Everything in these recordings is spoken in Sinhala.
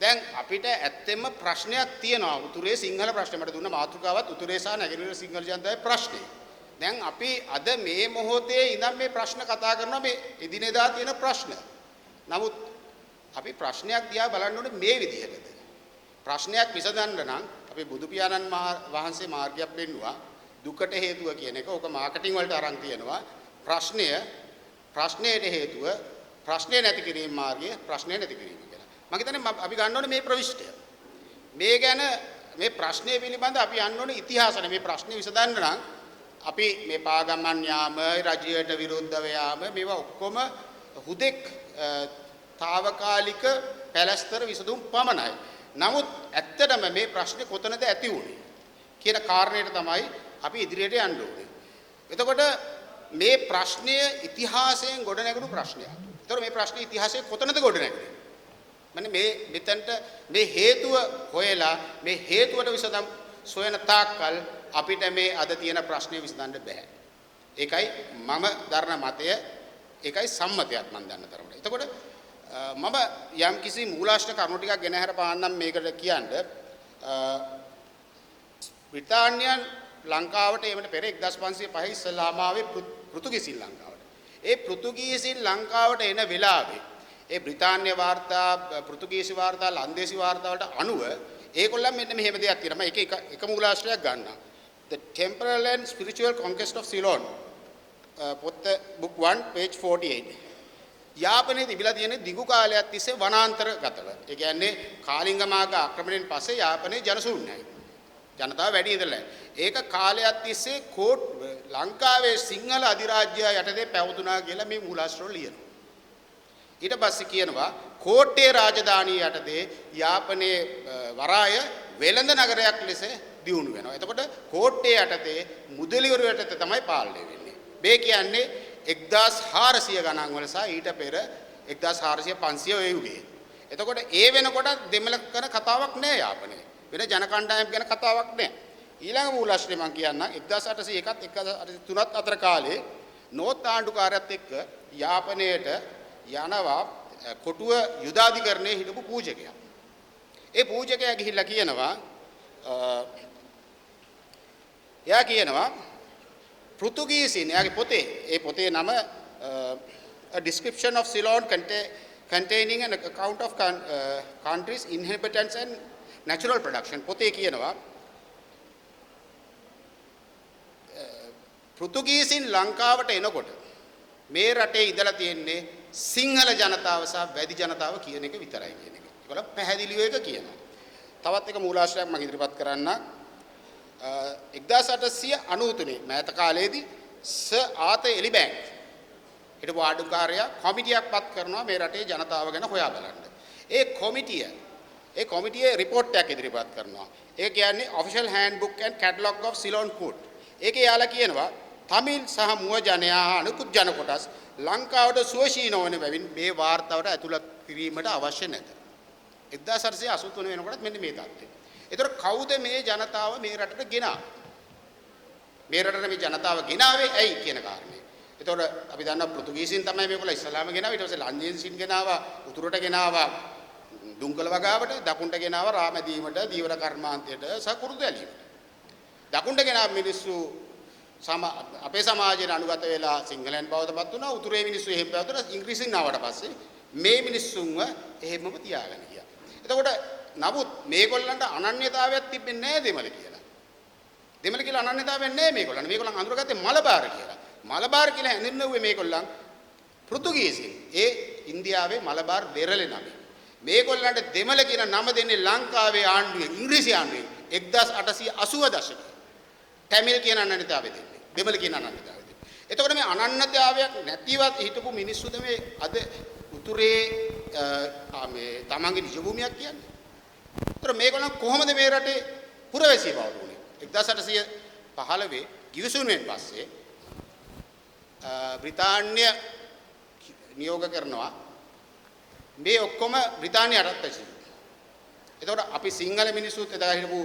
දැන් අපිට ඇත්තෙන්ම ප්‍රශ්නයක් තියෙනවා. උතුරේ සිංහල ප්‍රශ්නේ මට දුන්න මාතෘකාවත් උතුරේ සහ නැගෙනහිර සිංහල ජනතාවේ ප්‍රශ්නේ. දැන් අපි අද මේ මොහොතේ ඉඳන් මේ ප්‍රශ්න කතා කරනවා මේ එදිනෙදා තියෙන ප්‍රශ්න. නමුත් අපි ප්‍රශ්නයක් දිහා බලන්න ඕනේ මේ විදිහටද. ප්‍රශ්නයක් විසඳන්න නම් අපි බුදු පියාණන් වහන්සේ මාර්ගයක් පෙන්නුවා. දුකට හේතුව කියන එක. ඕක මාකටිං වලට අරන් තියෙනවා. ප්‍රශ්නයට හේතුව ප්‍රශ්නේ නැති කිරීම මාර්ගය ප්‍රශ්නේ නැති කිරීම කියලා. මම හිතන්නේ අපි ගන්න ඕනේ මේ ප්‍රවිෂ්ඨය. මේ ගැන මේ ප්‍රශ්නේ පිළිබඳ අපි යන්න ඕනේ ඉතිහාසනේ. මේ ප්‍රශ්නේ විසඳන්න නම් අපි මේ පාගමන් යාම රජයට විරුද්ධව යාම මේවා ඔක්කොම හුදෙක් తాවකාලික පැලස්තර විසඳුම් පමණයි. නමුත් ඇත්තටම මේ ප්‍රශ්නේ කොතනද ඇති වුනේ කියන කාරණයට තමයි අපි ඉදිරියට යන්න ඕනේ. එතකොට මේ ප්‍රශ්නය ඉතිහාසයෙන් ගොඩ නැගුණු ප්‍රශ්නයක්. ඒතර මේ ප්‍රශ්නේ ඉතිහාසයේ කොතනද ගොඩ නැගුණේ? මන්නේ මෙතනට මේ හේතුව හොයලා මේ හේතුවට විසඳම් සොයන තාක්කල් අපිට මේ අද තියෙන ප්‍රශ්නේ විසඳන්න බෑ. ඒකයි මම දරන මතය. ඒකයි සම්මතයක් මම දන්න තරමට. එතකොට මම යම් කිසි මූලාශ්‍ර කරුණු ටිකක් ගෙන හැර පාන්නම් මේකට කියන්නේ බ්‍රිතාන්‍යයන් ලංකාවට එමෙන්න පෙර 1505 ඉස්ලාම ආවේ පෘතුගීසින් ලංකාවට. ඒ පෘතුගීසින් ලංකාවට එන වෙලාවේ ඒ බ්‍රිතාන්‍ය වාර්තා පෘතුගීසි වාර්තා ලන්දේසි වාර්තා වලට අනුව ඒගොල්ලන් මෙන්න මෙහෙම දෙයක් තියෙනවා. මම එක මූලාශ්‍රයක් ගන්නවා. The Temporal and Spiritual Conquest of Ceylon. පොත් book 1 page 48. යාපනයේ තිබිලා තියෙන දිගු කාලයක් තිස්සේ වනාන්තරගතව. ඒ කියන්නේ කාලිංග මාර්ග ආක්‍රමණයෙන් පස්සේ යාපනයේ ජනශූන්‍යයි. ජනතාව වැඩි ඉඳලා. ඒක කාලයක් තිස්සේ ලංකාවේ සිංහල අධිරාජ්‍යය යටතේ පැවතුනා කියලා මේ මූලාශ්‍රවල ලියනවා. ඊට පස්සේ කියනවා කෝට්ටේ රාජධානිය යටතේ යාපනයේ වරාය වෙළඳ නගරයක් ලෙස දියුණු වෙනවා. එතකොට කෝට්ටේ යටතේ මුදලිවරු යටතේ තමයි පාලනය වෙන්නේ. මේ කියන්නේ 1400 ගණන් වල සහ ඊට පෙර 1400 500 ඒ යුගයේ. එතකොට ඒ වෙනකොට දෙමළ කරන කතාවක් නෑ යාපනයේ. වෙන ජන කණ්ඩායම් ගැන කතාවක් නෑ. ඊළඟ මූලාශ්‍රය මම කියන්නම් 1801ත් 1803ත් අතර කාලේ නෝත් ආණ්ඩුකාරයත් එක්ක යාපනයට යනවා කොටුව යුදාධිකරණයේ හිටපු පූජකයා. ඒ පූජකයා ගිහිල්ලා කියනවා එයා කියනවා පෘතුගීසින් එයාගේ පොතේ නම a description of Ceylon containing an account of countries inhabitants and natural production පොතේ කියනවා පෘතුගීසින් ලංකාවට එනකොට මේ රටේ ඉඳලා තියෙන්නේ සිංහල ජනතාව සහ වැදි ජනතාව කියන එක විතරයි කියන එක. ඒගොල්ලෝ පැහැදිලිව ඒක කියනවා. තවත් එක මූලාශ්‍රයක් මම ඉදිරිපත් කරන්න 1893 මෑත කාලයේදී ආත එලිබැංක් හිටපු ආඩුකාරයා කොමිටියක් පත් කරනවා මේ රටේ ජනතාව ගැන හොයා බලන්න. ඒ කොමිටියේ රිපෝට් එකක් ඉදිරිපත් කරනවා. ඒ කියන්නේ Official Handbook and Catalogue of Ceylon Food. ඒකේ යාලා කියනවා තමිල් සහ මුව ජනයා අනිකුත් ජන කොටස් ලංකාවට සුවශී නොවන බැවින් මේ වාර්තාවට ඇතුළත් කිරීමට අවශ්‍ය නැත. 1883 වෙනකොටත් මෙන්න මේ තත්ත්වය. ඒතර කවුද මේ ජනතාව මේ රටට ගෙනාවේ? මේ රටට මේ ජනතාව ගෙනාවේ ඇයි කියන කාරණේ. ඒතකොට අපි දන්නවා පෘතුගීසින් තමයි මේගොල්ලෝ ඉස්ලාම ගෙනාවා. ඊට පස්සේ ලන්දේසින් ගෙනාවා, උතුරට ගෙනාවා දුංගල වගාවට, දකුණට ගෙනාවා රාමදීමට, දීවර කර්මාන්තයට සහ කුරුදු ඇලීමට. දකුණට ගෙනාව මිනිස්සු අපේ සමාජයට අනුගත වෙලා සිංහලයන් බවට පත් වුණා. උතුරේ මිනිස්සු එහෙම පැවතුණා. ඉංග්‍රීසියෙන් ආවට පස්සේ මේ මිනිස්සුන්ව එහෙමම තියාගෙන ගියා. එතකොට නමුත් මේගොල්ලන්ට අනන්‍යතාවයක් තිබෙන්නේ නැහැ දෙමළ කියලා. දෙමළ කියලා අනන්‍යතාවයක් නැහැ මේගොල්ලන්. මේගොල්ලන් අඳුරගත්තේ මලබාර කියලා. මලබාර කියලා හැඳින්වුවේ මේගොල්ලන් පෘතුගීසින්. ඒ ඉන්දියාවේ මලබාර වෙරළේ නම. මේගොල්ලන්ට දෙමළ කියන නම දෙන්නේ ලංකාවේ ආණ්ඩුවේ ඉංග්‍රීසි ආණ්ඩුවේ 1880 දශකයේ. තමිල් කියන අනන්‍යතාවය දෙන්නේ. දෙමළ කියන අනන්‍යතාවය දෙන්නේ. එතකොට මේ අනන්‍යතාවයක් නැතිවත් හිටපු මිනිස්සුද මේ අද උතුරේ මේ තමන්ගේ නිජ භූමියක් කියන්නේ. ඒතර මේගොල්ලන් කොහොමද මේ රටේ පුරවැසිය බවට උනේ? 1815 ගිවිසුමෙන් පස්සේ බ්‍රිතාන්‍ය නියෝග කරනවා මේ ඔක්කොම බ්‍රිතාන්‍ය අරත්තයි. එතකොට අපි සිංහල මිනිස්සුත් එදා හිටපු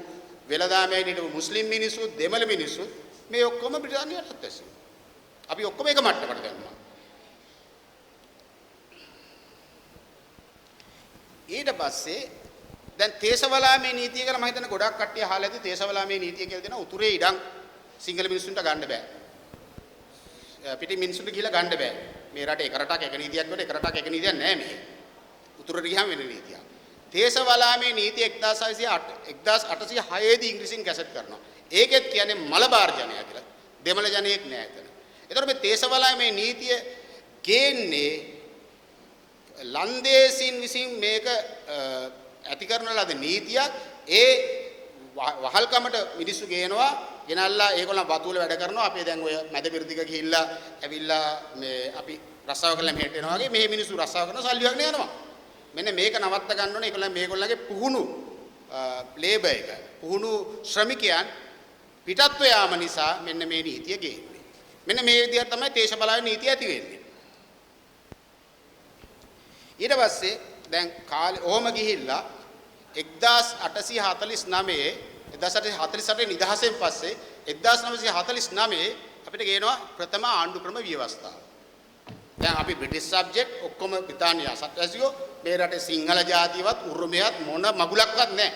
වෙලදාමයන් හිටපු මුස්ලිම් මිනිස්සු දෙමළ මිනිස්සු මේ ඔක්කොම බ්‍රිතාන්‍ය අරත්තයි. අපි ඔක්කොම එක මට්ටමකට ගන්නවා. ඊට පස්සේ දැන් තේසවලාමේ නීතිය කියලා මම හිතන්නේ ගොඩක් කට්ටිය අහලා ඇති. තේසවලාමේ නීතිය කියලා දෙන උතුරේ ඉඩම් සිංහල මිනිස්සුන්ට ගන්න බෑ. පිටි මිනිස්සුන්ට කියලා ගන්න බෑ. මේ රටේ එක රටක් එක නීතියක් වල එක රටක් එක නීතියක් නෑ මේ. උතුරට ගියාම වෙන නීතියක්. තේසවලාමේ නීතිය 1806 දී ඉංග්‍රීසියෙන් කැසට් කරනවා. ඒකෙත් කියන්නේ මලබාර් ජනයා කියලා. දෙමළ ජනයෙක් නෑ එතන. ඒතකොට මේ තේසවලාමේ නීතිය ගේන්නේ ලන්දේසින් විසින් මේක ඇති කරන ලද නීතියක්. ඒ වහල්කමට මිනිස්සු ගේනවා. ගෙනල්ලා ඒගොල්ලන් වතුවල වැඩ කරනවා. අපි දැන් ඔය මැද පිරිතික ගිහිල්ලා ඇවිල්ලා මේ අපි රස්සාව කරලා මෙහෙට එනවා වගේ මේ මිනිස්සු රස්සාව කරන සල්ලි වගන යනවා. මෙන්න මේක නවත්ත ගන්න ඕනේ. ඒගොල්ලන් මේගොල්ලන්ගේ පුහුණු ලේබර් එක පුහුණු ශ්‍රමිකයන් පිටත්ව යාම නිසා මෙන්න මේ නීතිය ගේන්නේ. මෙන්න මේ විදිහට තමයි තේශබලාවේ නීතිය ඇති වෙන්නේ. ඊට පස්සේ දැන් කාලේ ඕම ගිහිල්ලා 1848 නිදහසෙන් පස්සේ 1949 අපිට ගේනවා ප්‍රථම ආණ්ඩු ක්‍රම ව්‍යවස්ථාව. දැන් අපි බ්‍රිටිෂ් සබ්ජෙක්ට් ඔක්කොම බ්‍රිතාන්‍ය සත්‍යසියෝ මේ රටේ සිංහල ජාතියවත් උරුමයත් මොන මගුලක්වත් නැහැ.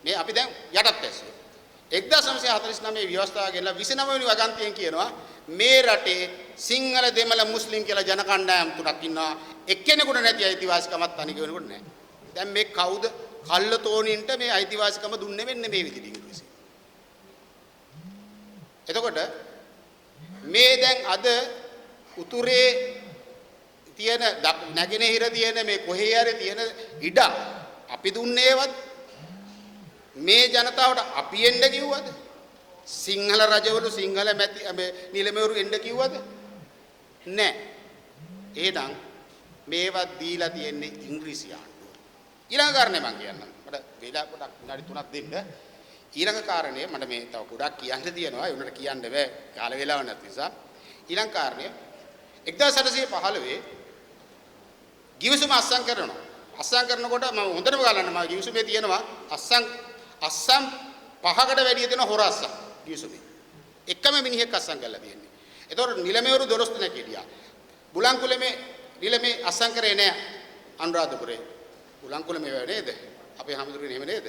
මේ අපි දැන් යටත් ඇසියෝ. 1949 ව්‍යවස්ථාව ගෙනලා 29 වෙනි වගන්තියෙන් කියනවා මේ රටේ සිංහල දෙමළ මුස්ලිම් කියලා ජන කණ්ඩායම් තුනක් ඉන්නවා. එක්කෙනෙකුට නැති අයිතිවාසිකමක් තනික වෙනකොට නැහැ. දැන් මේ කවුද කල්ලතෝනින්ට මේ අයිතිවාසිකම දුන්නේ වෙන්නේ මේ විදිහට ඉංග්‍රීසි. එතකොට මේ දැන් අද උතුරේ තියෙන නැගෙනහිර තියෙන මේ කොහේ හරි තියෙන ඉඩ අපි දුන්නේවත් මේ ජනතාවට අපි එන්න කිව්වද? සිංහල රජවරු සිංහල මැති නිලමේවරු එන්න කිව්වද? නැහැ. එහෙනම් මේවත් දීලා තියෙන්නේ ඉංග්‍රීසි ආණ්ඩුව. ඊළඟ කාරණේ මම කියන්නම්. මට වේලා පොඩක් විනාඩි 3ක් දෙන්න. ඊළඟ කාරණේ මට මේ තව ගොඩක් කියන්න තියෙනවා. ඒ උනට කියන්න බෑ. කාල වේලාවක් නැති නිසා. ඊළඟ කාරණේ 1815 ගිවිසුම අත්සන් කරනවා. අත්සන් කරනකොට මම හොඳටම ගලන්න මම ගිවිසුමේ තියෙනවා අත්සන් 5කට වැඩිය දෙන හොර අත්සන් ගිවිසුමේ. එකම මිනිහෙක් අත්සන් කරලා තියෙන්නේ. ඒතකොට නිලමේවරු 12 දෙනෙක් හිටියා. බුලන්කුලමේ නිලමේ අත්සන් කරේ නෑ අනුරාධපුරේ. බුලන්කුලමේ නේද? අපේ හැමදෙරුනේ එහෙම නේද?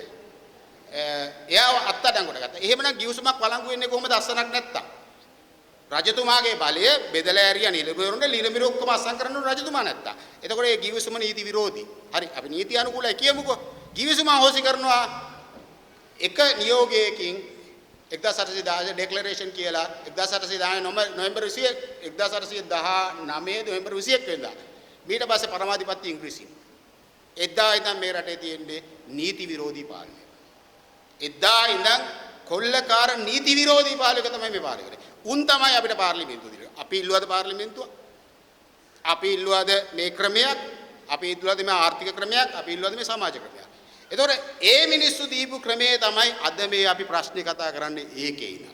එයාව අත්අඩංගුවට ගත්තා. එහෙමනම් ගිවිසුමක් වළංගු වෙන්නේ කොහොමද අත්සනක් නැත්තම්? රජතුමාගේ බලය බෙදලා ඇරියා නිලමේවරුන්ට නිලමේරු ඔක්කොම අත්සන් කරන්න රජතුමා නැත්තා. එතකොට මේ ගිවිසුම නීති විරෝධී. හරි අපි නීති අනුකූලයි කියමුකෝ. ගිවිසුම අහෝසි කරනවා එක නියෝගයකින් 1810 ඩෙක්ලරේෂන් කියලා 1810 නොවැම්බර් 1819 නොවැම්බර් 21 වෙනිදා. ඊට පස්සේ පරමාධිපත්‍ය ඉංග්‍රීසියෙන්. එදා ඉඳන් මේ රටේ තියෙන්නේ නීති විරෝධී පාලනය. එදා ඉඳන් කොල්ලකාර නීති විරෝධී පාලක තමයි මේ පාලනය කරේ. උන් තමයි අපිට පාර්ලිමේන්තුව දෙන්නේ. අපි ඉල්ලුවද පාර්ලිමේන්තුව? අපි ඉල්ලුවද මේ ක්‍රමයක්? අපි ඉල්ලුවද මේ ආර්ථික ක්‍රමයක්? අපි ඉල්ලුවද මේ සමාජ ක්‍රමයක්? එතකොට ඒ මිනිස්සු දීපු ක්‍රමයේ තමයි අද මේ අපි ප්‍රශ්නේ කතා කරන්නේ ඒකේ ඉන්න.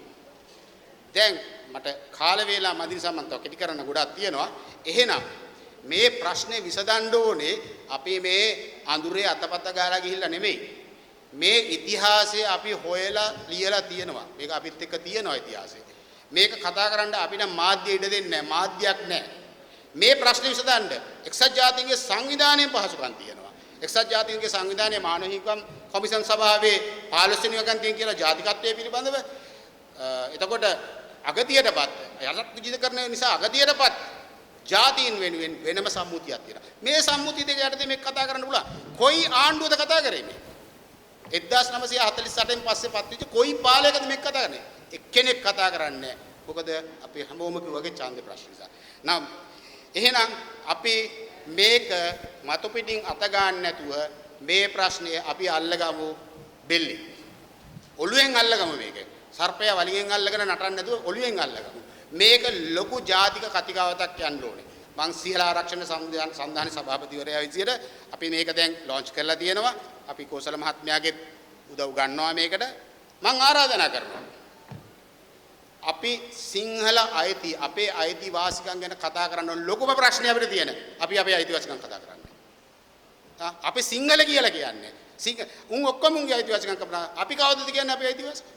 දැන් මට කාල වේලා මදි නිසා මම තව කෙටි කරන්න ගොඩක් තියෙනවා. එහෙනම් මේ ප්‍රශ්නේ විසඳන්න ඕනේ අපි මේ අඳුරේ අතපත ගාලා ගිහිල්ලා නෙමෙයි. මේ ඉතිහාසය අපි හොයලා ලියලා තියෙනවා. මේක අපිත් එක්ක තියෙනවා ඉතිහාසය. මේක කතා කරන්න අපිට මාධ්‍ය ඉඩ දෙන්නේ නැහැ. මාධ්‍යයක් නැහැ. මේ ප්‍රශ්නේ විසඳන්න එක්සත් ජාතීන්ගේ සංවිධානයෙන් පහසුකම් තියෙනවා. එක්සත් ජාතීන්ගේ සංවිධානයේ මානව හිමිකම් කොමිෂන් සභාවේ 15 වෙනි වගන්තියෙන් කියලා ජාතිකත්වයේ පිළිබඳව එතකොට අගතියටපත් යටත් විජිතකරණ නිසා අගතියටපත් ජාතීන් වෙනුවෙන් වෙනම සම්මුතියක් තියෙනවා. මේ සම්මුතිය දෙක යටතේ මේක කතා කරන්න පුළුවන්. කොයි ආණ්ඩුවද කතා කරේ මේ? 1948න් පස්සේ පත්විච්ච කොයි පාලකද මේක කතා කරන්නේ? එක්කෙනෙක් කතා කරන්නේ නැහැ. මොකද අපි හැමෝම කිව්වාගේ ඡන්ද ප්‍රශ්න නිසා. නම් එහෙනම් අපි මේක මතු පිටින් අත ගන්න නැතුව මේ ප්‍රශ්නේ අපි අල්ලගමු බෙල්ලේ. ඔළුවෙන් අල්ලගමු මේක. සර්පය වලිගෙන් අල්ලගෙන නටන්න නැතුව ඔළුවෙන් අල්ලගමු. මේක ලොකු ජාතික කතිකාවතක් යන්න ඕනේ. මං සිහල ආරක්ෂණ සන්ධාන සභාපතිවරයා විදියට අපි මේක දැන් ලොන්ච් කරලා තියෙනවා. අපි කෝසල මහත්මයාගේ උදව් ගන්නවා මේකට. මං ආරාධනා කරනවා. අපි සිංහල අයිති අපේ අයිතිවාසිකම් ගැන කතා කරන ලොකුම ප්‍රශ්නේ අපිට තියෙන. අපි අපේ අයිතිවාසිකම් කතා කරන්නේ. අපි සිංහල කියලා කියන්නේ. උන් ඔක්කොම උන්ගේ අයිතිවාසිකම් කපනවා. අපි කවදද කියන්නේ අපේ අයිතිවාසිකම්?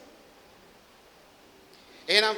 එහෙනම්